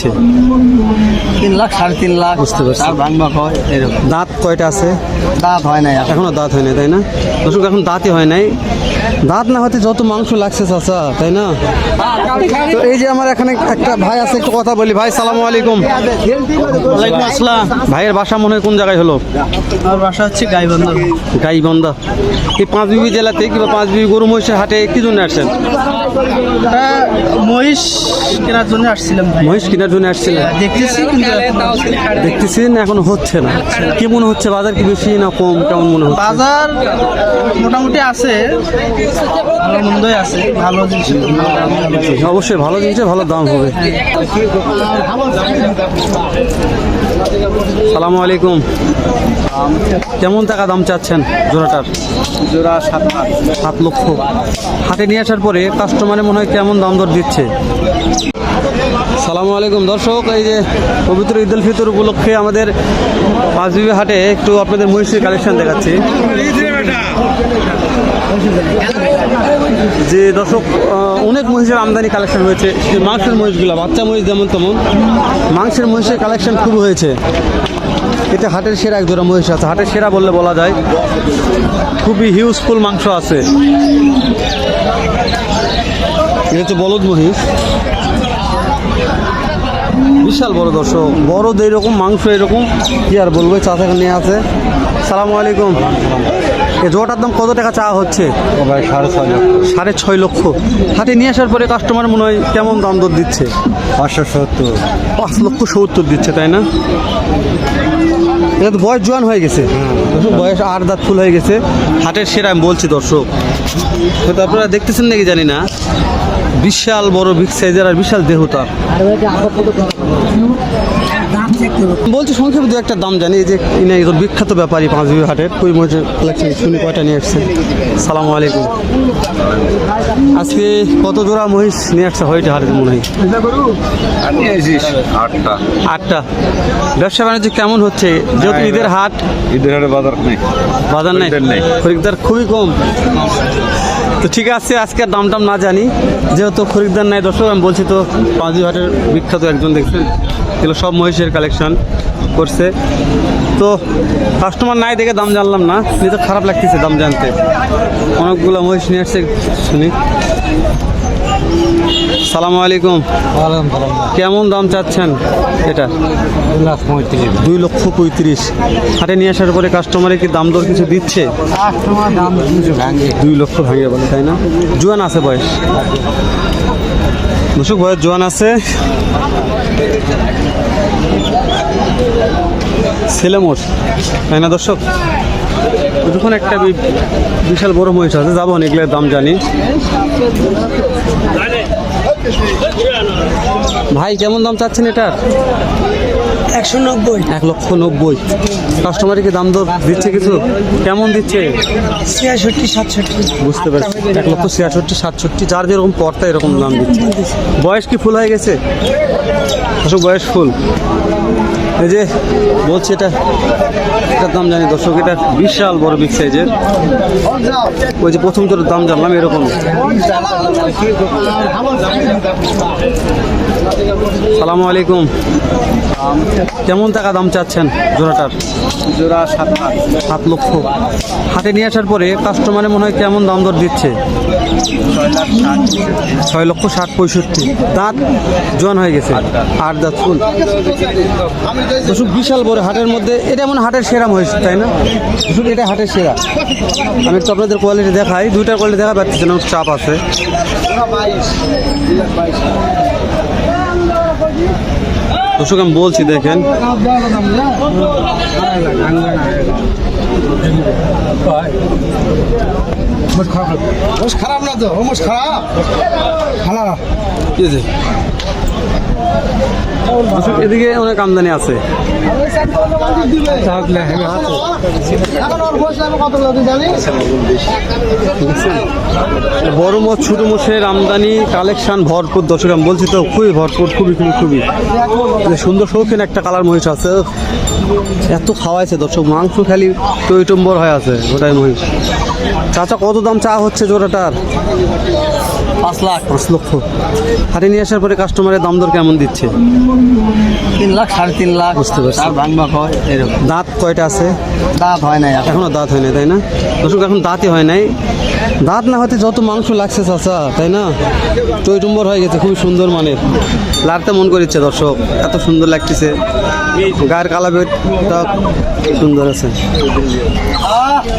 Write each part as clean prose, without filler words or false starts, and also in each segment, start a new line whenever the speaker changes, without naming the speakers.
3 লাখ 3.5 লাখ।
বুঝতে পারছি।
আর ভাঙবা হয় এরকম।
দাঁত কয়টা আছে?
দাঁত হয় না
এখনো দাঁত হয় নাই, তাই না দর্শক? এখন দাঁতই হয় নাই। দাঁত না হতে যত মাংস লাগছে চাচা, তাই না? তো এই যে আমার এখানে একটা ভাই আছে, একটু কথা বলি। ভাই সালামু আলাইকুম।
ওয়ালাইকুম আসসালাম।
ভাইয়ের বাসা মনে হয় কোন জায়গায় হলো?
আমার বাসা হচ্ছে গাইবান্ধা।
গাইবান্ধা। এই পাঁচবিবি জেলাতে কিংবা পাঁচবিবি গরু মহিষের হাটে কি জন্য আসছেন?
মহিষ কেনার জন্য আসছিলাম ভাই।
মহিষ কেনার জন্য আসছিলেন?
দেখতেছি কিন্তু
দেখতেছেন এখনো হচ্ছে না। কি মনে হচ্ছে, বাজার কি বেশি না কম, কেমন মনে হচ্ছে?
বাজার মোটামুটি আছে, ভালো মন্দই আছে। ভালো জিনিস
অবশ্যই ভালো জিনিসে ভালো দাম হবে। সালামু আলাইকুম। কেমন টাকা দাম চাচ্ছেন জোড়াটার?
জোড়া 7 লাখ।
7 লক্ষ। হাটে নিয়ে আসার পরে কাস্টমারে মনে হয় কেমন দাম দর দিচ্ছে? সালামু আলাইকুম দর্শক, এই যে পবিত্র ঈদ উল ফিতর উপলক্ষে আমাদের পাঁচবিবি হাটে একটু আপনাদের মহিষের কালেকশন দেখাচ্ছি। যে দর্শক অনেক মহিষের আমদানি কালেকশন হয়েছে। মাংসের মহিষগুলো, বাচ্চা মহিষ যেমন তেমন মাংসের মহিষের কালেকশন খুব হয়েছে। এটা হাটের সেরা এক জোড়া মহিষ আছে, হাটের সেরা বললে বলা যায়। খুবই হিউজফুল মাংস আছে। এটা হচ্ছে বলদ মহিষ, বিশাল বড় দর্শক। বড় এইরকম মাংস এরকম কি আর বলবো। চাচাকে নিয়ে আছে। সালামু আলাইকুম। এই জোড়াটার দাম কত টাকা চাওয়া হচ্ছে? 6.5 লক্ষ। হাটে নিয়ে আসার পরে কাস্টমার মনে হয় কেমন দাম দর দিচ্ছে?
570।
5,70,000 দিচ্ছে, তাই না? এটা তো বয়স জোয়ান হয়ে গেছে, বয়স 8 দাঁত ফুল হয়ে গেছে। হাটের সেরা আমি বলছি দর্শক। তো আপনারা দেখতেছেন নাকি জানি না, বিশাল বড় বিগ সাইজের আর বিশাল দেহতার। বলছি সংক্ষেপে দু একটা দাম জানি। এই যে ইনাইজোর বিখ্যাত ব্যাপারী পাঁচবিবি হাটের কই মহিষের কালেকশন শুনি কয়টা নিয়ে আসছে। সালামু আলাইকুম। আজকে কত জোড়া মহিষ নিয়ে আসছে হয়টা হাটের মনে হয়? 8টা। ব্যবসা বাণিজ্য কেমন হচ্ছে? যেহেতু ঈদের হাট,
ঈদের হাটে বাজার নেই।
বাজার নাই, খরিদ্দার খুবই কম। তো ঠিক আছে, আজকে দাম টাম না জানি, যেহেতু খরিদ্দার নাই দর্শক। আমি বলছি তো পাঁচবিবি হাটের বিখ্যাত একজন দেখছেন, এগুলো সব মহিষের কালেকশন করছে। তো কাস্টমার নাই দেখে দাম জানলাম না, নিজে খারাপ লাগতেছে দাম জানতে। অনেকগুলো মহিষ নিয়ে আসছে, শুনি। সালামু আলাইকুম। কেমন দাম চাচ্ছেন এটা? 2,35,000। হাটে নিয়ে আসার পরে কাস্টমারে কি দাম দর কিছু দিচ্ছে? 2 লক্ষ ভাঙিয়ে বলে, তাই না? জোয়ান আছে বয়স, দর্শক বয়স জোয়ান আছে। ছেলে মোষ, তাই না দর্শক? যখন একটা বিশাল বড় মহিষ আছে, যাবো এগুলোর দাম জানি। ভাই কেমন দাম চাচ্ছেন এটার?
190।
1,90,000। কাস্টমারে কি দাম দর দিচ্ছে কিছু? কেমন দিচ্ছে?
66 67।
বুঝতে পারছি। 1,66,000 67, যার যেরকম পড়তা এরকম দাম দিচ্ছে। বয়স কি ফুল হয়ে গেছে? দর্শক বয়স ফুল। এই যে বলছি এটার দাম জানি দর্শক। এটা বিশাল বড় বিগ সাইজের। ওই যে প্রথম তোর দাম জানলাম এরকম। সালামু আলাইকুম। কেমন টাকা দাম চাচ্ছেন জোড়াটার?
জোড়া 7 লাখ।
7 লক্ষ। হাটে নিয়ে আসার পরে কাস্টমারে মনে হয় কেমন দাম দর দিচ্ছে? 6,60,65। দাঁত জোয়ান হয়ে গেছে, 8 দাঁত ফুল। বিশাল বড় হাটের মধ্যে এটা মনে হাটের সেরা মহিষ, তাই না? এটা হাটের সেরা। আমি একটু আপনাদের কোয়ালিটি দেখাই, দুইটার কোয়ালিটি দেখা পাচ্ছি না, চাপ আছে। দর্শক আমি বলছি দেখেন,
খারাপ না তো, খারাপ
এদিকে অনেক আমদানি আছে। বড় মোষ ছোট মোষের আমদানি কালেকশন ভরপুর দর্শক। আমি বলছি তো খুবই ভরপুর, খুবই সুন্দর শৌখিন একটা কালার মহিষ আছে। এত খাওয়াইছে দর্শক, মাংস খালি টইটম্বর হয়ে আছে ওটাই মহিষ। চাচা কত দাম চা হচ্ছে জোড়াটার?
5 লাখ।
5 লক্ষ। হাটে নিয়ে আসার পরে কাস্টমারের দাম দর কেমন দিচ্ছে?
3 লাখ 3.5 লাখ।
বুঝতে পারছি।
আর ভাঙবা হয় এরকম।
দাঁত কয়টা আছে?
দাঁত হয় নাই এখন।
এখনো দাঁত হয় নাই, তাই না দর্শক? এখন দাঁতই হয় নাই। দাঁত না হতে যত মাংস লাগছে চাচা, তাই না? টইটুম্বর হয়ে গেছে, খুবই সুন্দর মানের। লাড়তে মন করিচ্ছে দর্শক, এত সুন্দর লাগতেছে। গায়ের কালা বেটটা সুন্দর আছে।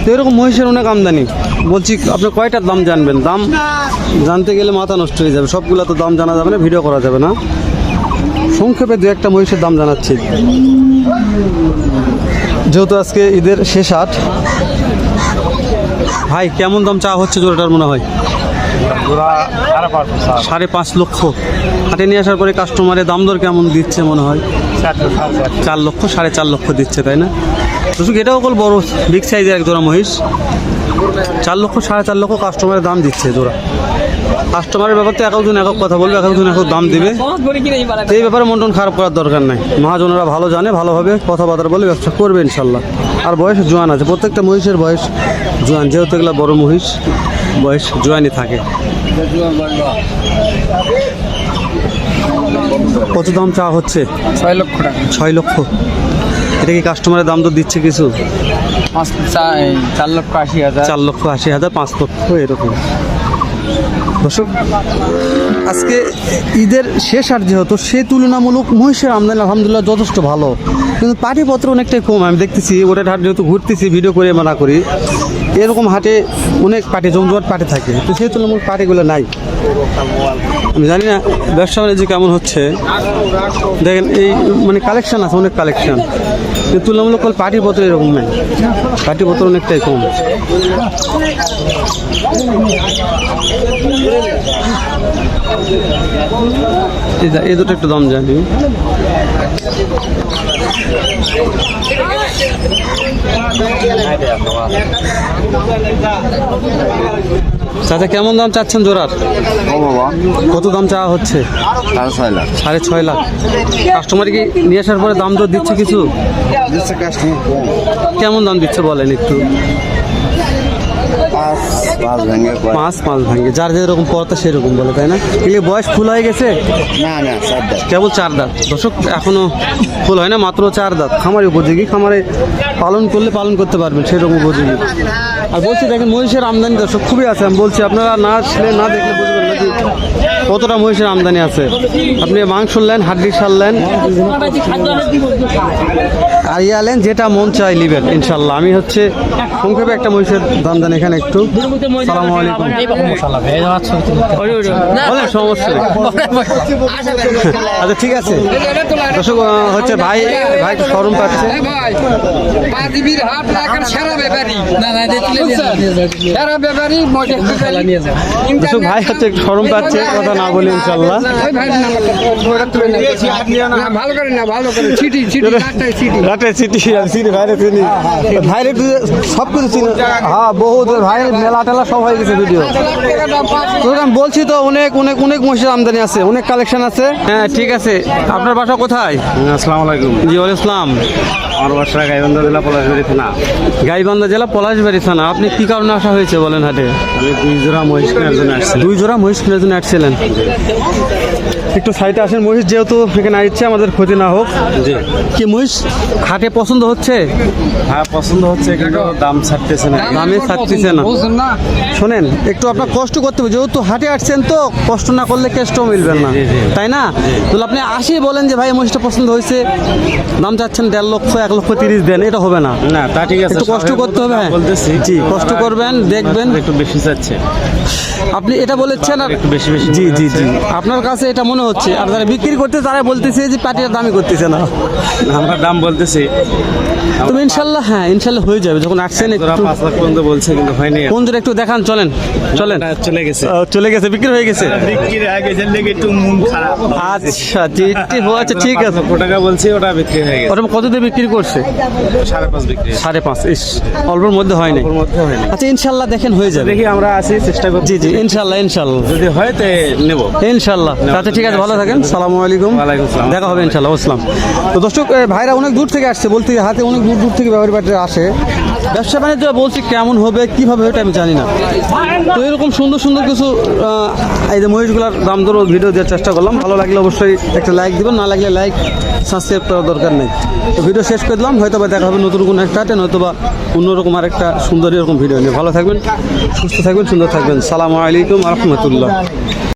তো এরকম মহিষের অনেক আমদানি। বলছি আপনি কয়টার দাম জানবেন? দাম জানতে গেলে মাথা নষ্ট হয়ে যাবে, সবগুলো তো দাম জানা যাবে না, ভিডিও করা যাবে না। সংক্ষেপে দু একটা মহিষের দাম জানাচ্ছি। যেহেতু আজকে ঈদের শেষ হাট, ভাই কেমন দাম চাওয়া হচ্ছে জোড়াটার মনে হয়? 5.5 লক্ষ। হাটে নিয়ে আসার পরে কাস্টমারের দাম দর কেমন দিচ্ছে মনে হয়? 4 লক্ষ, 4.5 লক্ষ দিচ্ছে, তাই না? দর্শক এটাও বল বড় বিগ সাইজের এক জোড়া মহিষ। 4 লক্ষ 4.5 লক্ষ কাস্টমারের দাম দিচ্ছে জোড়া। কাস্টমারের ব্যাপারে এক একজন এক এক কথা বলবে, এক একজন এক এক দাম দিবে। এই ব্যাপারে মন টন খারাপ করার দরকার নাই। মহাজনেরা ভালো জানে, ভালোভাবে কথাবার্তা বলে ব্যবসা করবে ইনশাল্লাহ। আর বয়স জোয়ান আছে, প্রত্যেকটা মহিষের বয়স জোয়ান, যেহেতু এগুলো বড় মহিষ, বয়স জোয়ানই থাকে। কত দাম চাওয়া হচ্ছে?
6 লক্ষ টাকা।
6 লক্ষ। এটা কি কাস্টমারের দাম তো দিচ্ছে কিছু?
4 লক্ষ 80,000।
4 লক্ষ 80,000, 5 লক্ষ এরকম। দর্শক আজকে ঈদের শেষ হাট যেহেতু, সে তুলনামূলক মহিষের আমদানি আলহামদুলিল্লাহ যথেষ্ট ভালো, কিন্তু পাটিপত্র অনেকটাই কম। আমি দেখতেছি ওটার হাট যেহেতু ঘুরতেছি, ভিডিও করে মানা করি, এরকম হাটে অনেক পাটি জমজমাট পাটি থাকে, তো সেই তুলনামূলক পাটিগুলো নাই। আমি জানি না ব্যবসা বাণিজ্য কেমন হচ্ছে। দেখেন এই মানে কালেকশন আছে, অনেক কালেকশন, কিন্তু তুলনামূলক পাটিপত্র এরকম নেই, পাটিপত্র অনেকটাই কম। এই দুটো একটু দাম জানি। চাচা কেমন দাম চাচ্ছেন জোড়ার? কত দাম চাওয়া হচ্ছে?
6.5 লাখ।
6.5 লাখ। কাস্টমার কি নিয়ে আসার পরে দাম তো দিচ্ছে কিছু? কেমন দাম দিচ্ছে বলেন একটু? 5 ভাঙে, যার যেরকম পড়তা সেরকম বলে, তাই না? এগুলি বয়স ফুল হয়ে গেছে?
না 4 দাঁত।
কেবল 4 দাঁত। দর্শক এখনো ফুল হয় না, মাত্র 4 দাঁত। খামারে উপযোগী, খামারে পালন করলে পালন করতে পারবেন সেরকম উপযোগী। আর বলছি দেখেন মহিষের আমদানি দর্শক খুবই আছে। আমি বলছি আপনারা না আসলে না দেখলে বুঝবেন না যে কতটা মহিষের আমদানি আছে। আপনি মাংস নেন, হাড্ডি সার নেন, আর ইয়ালেন, যেটা মন চাই নিবেন ইনশাল্লাহ। আমি হচ্ছে সংক্ষেপে একটা মহিষের দাম দেন এখানে একটু। সালামু আলাইকুম। বলেন, সমস্যা নেই। আচ্ছা ঠিক আছে দর্শক, হচ্ছে ভাই একটু শরম পাচ্ছে। দর্শক ভাই হচ্ছে একটু শরম পাচ্ছে, কথা না বলি ইনশাল্লাহ।
ভালো করে না, ভালো করে চিঠি
ভাইরে সব কিছু চিনি। হ্যাঁ বহুত ভাই মেলা টেলা সব হয়ে গেছে ভিডিও। আমি বলছি তো অনেক অনেক অনেক মহিষের আমদানি আছে, অনেক কালেকশন আছে। হ্যাঁ ঠিক আছে। আপনার বাসা কোথায়?
আসসালামু আলাইকুম।
জি ওয়ালাইকুম আসসালাম।
আমার বাসা গাইবান্ধা জেলা পলাশবাড়ি থানা।
গাইবান্ধা জেলা পলাশবাড়ি থানা। আপনি কি কারণে আসা হয়েছে বলেন হাটে?
আমি 2 জোড়া মহিষ কেনার জন্য আসছি।
2 জোড়া মহিষ কেনার জন্য আসছিলেন? একটু সাইডে আসেন, মহিষ যেহেতু এখানে আসছে আমাদের ক্ষতি না হোক।
জি।
কি মহিষ হাটে পছন্দ হচ্ছে?
হ্যাঁ পছন্দ হচ্ছে, কিন্তু দাম ছাড়তেছে না।
দামে থাকতেছে না। শোনেন একটু আপনার কষ্ট করতে হবে, যেহেতু হাটে আসছেন তো কষ্ট না করলে কেষ্টও মিলবে না, তাই না? তাহলে আপনি আসি বলেন যে ভাই মহিষটা পছন্দ হয়েছে, দাম চাচ্ছেন 1.5 লক্ষ, 1,30,000 দেন, এটা হবে না।
না তা ঠিক আছে,
একটু কষ্ট করতে হবে। হ্যাঁ
বলতেছি।
জি, কষ্ট করবেন, দেখবেন।
একটু বেশি চাচ্ছে
আপনি এটা বলেছেন আর
একটু বেশি
জি জি জি, আপনার কাছে এটা মনে হচ্ছে। আর যারা বিক্রি করতে তারা বলতেছে যে পাটির দামই করতেছে না।
আমরা দাম বলতেছি,
তুমি ইনশাল্লাহ, হ্যাঁ ইনশাল্লাহ হয়ে যাবে। যখন আসছেন একটু
5 লাখ পর্যন্ত বলছে, কিন্তু হয়নি।
কোন জোরে একটু দেখান, চলেন চলেন।
চলে গেছে,
চলে গেছে, বিক্রি হয়ে গেছে।
বিক্রির আগে লেগে একটু মন খারাপ।
আচ্ছা আচ্ছা ঠিক আছে।
5 লক্ষ টাকা বলছি, ওটা বিক্রি হয়ে গেছে।
ওটা কত দিয়ে বিক্রি করছে?
5.5 বিক্রি।
5.5। ইস, অল্পের মধ্যে হয় নাই।
ওর মধ্যে হয়নি।
আচ্ছা ইনশাল্লাহ দেখেন হয়ে যাবে।
দেখি আমরা আসি, চেষ্টা করছি।
জি জি ইনশাল্লাহ ইনশাল্লাহ
যদি হয় তো নেব
ইনশাল্লাহ। আচ্ছা ঠিক আছে, ভালো থাকেন। সালামু আলাইকুম।
ওয়ালাইকুম আসসালাম।
দেখা হবে ইনশাল্লাহ। আসসালাম। তো দর্শক ভাইরা অনেক দূর থেকে আসছে, বলতে হাতে অনেক দূর দূর থেকে ব্যবহার আসে। ব্যবসা বাণিজ্য বলছি কেমন হবে কীভাবে এটা আমি জানি না। তো এরকম সুন্দর সুন্দর কিছু এই যে মহিষগুলোর দাম দর ভিডিও দেওয়ার চেষ্টা করলাম। ভালো লাগলে অবশ্যই একটা লাইক দেবেন, না লাগলে লাইক সাবস্ক্রাইব করার দরকার নেই। তো ভিডিও শেষ করে দিলাম, হয়তো বা দেখা হবে নতুন কোনো একটা হাটে, নয়তো বা অন্যরকম আরেকটা সুন্দর এরকম ভিডিও নিয়ে। ভালো থাকবেন, সুস্থ থাকবেন, সুন্দর থাকবেন। সালামু আলাইকুম রহমতুল্লাহ।